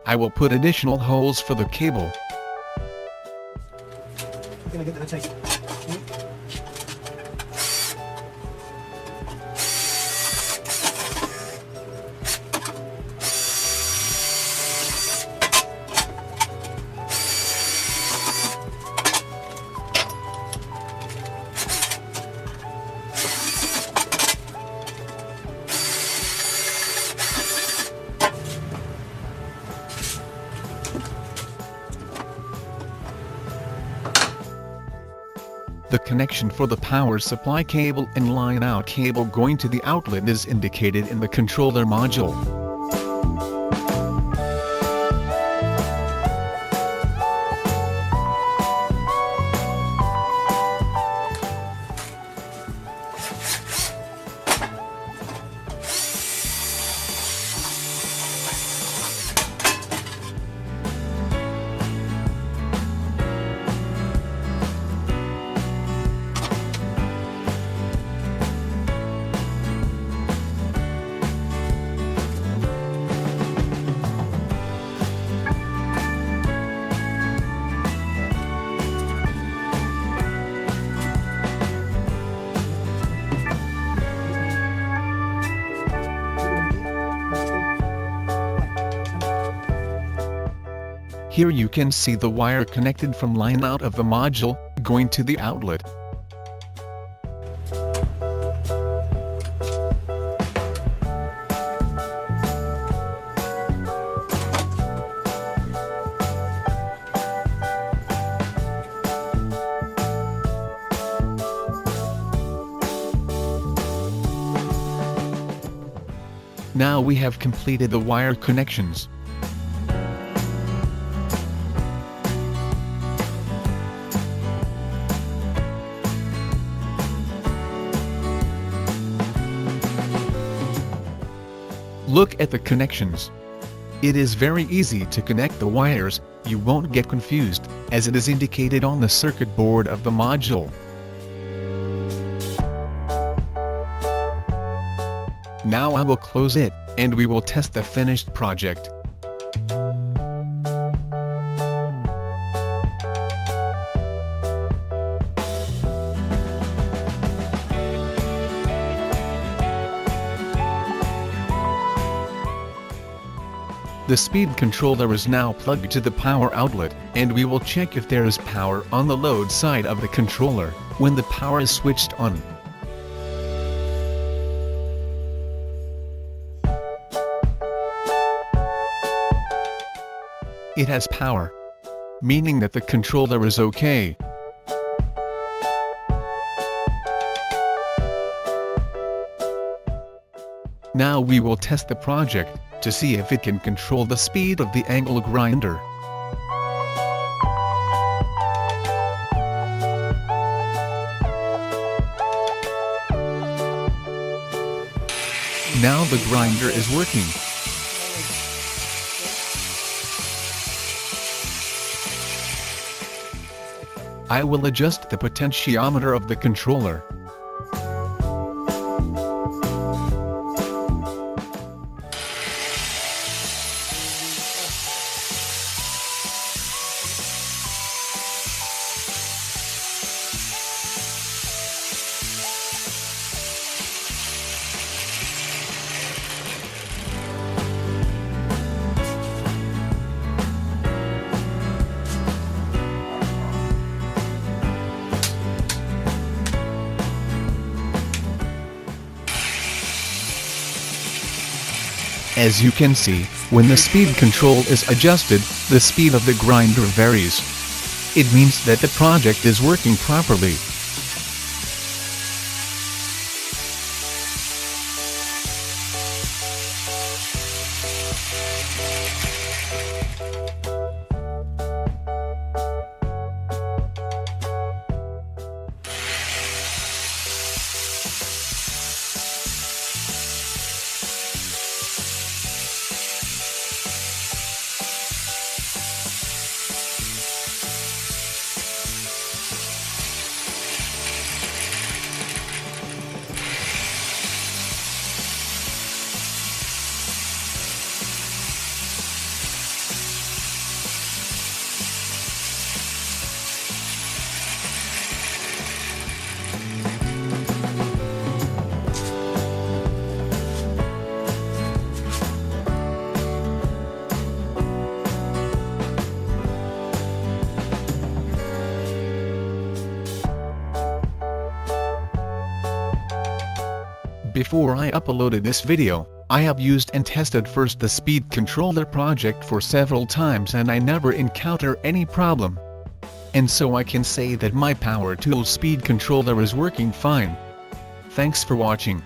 I will put additional holes for the cable. I'm gonna get the tape. The connection for the power supply cable and line-out cable going to the outlet is indicated in the controller module. Here you can see the wire connected from line out of the module, going to the outlet. Now we have completed the wire connections. Look at the connections. It is very easy to connect the wires, you won't get confused, as it is indicated on the circuit board of the module. Now I will close it, and we will test the finished project. The speed controller is now plugged to the power outlet, and we will check if there is power on the load side of the controller, when the power is switched on. It has power, meaning that the controller is okay. Now we will test the project, to see if it can control the speed of the angle grinder. Now the grinder is working. I will adjust the potentiometer of the controller. As you can see, when the speed control is adjusted, the speed of the grinder varies. It means that the project is working properly. before I uploaded this video, I have used and tested first the Speed Controller project for several times and I never encounter any problem. And so I can say that my Powertool Speed Controller is working fine. Thanks for watching.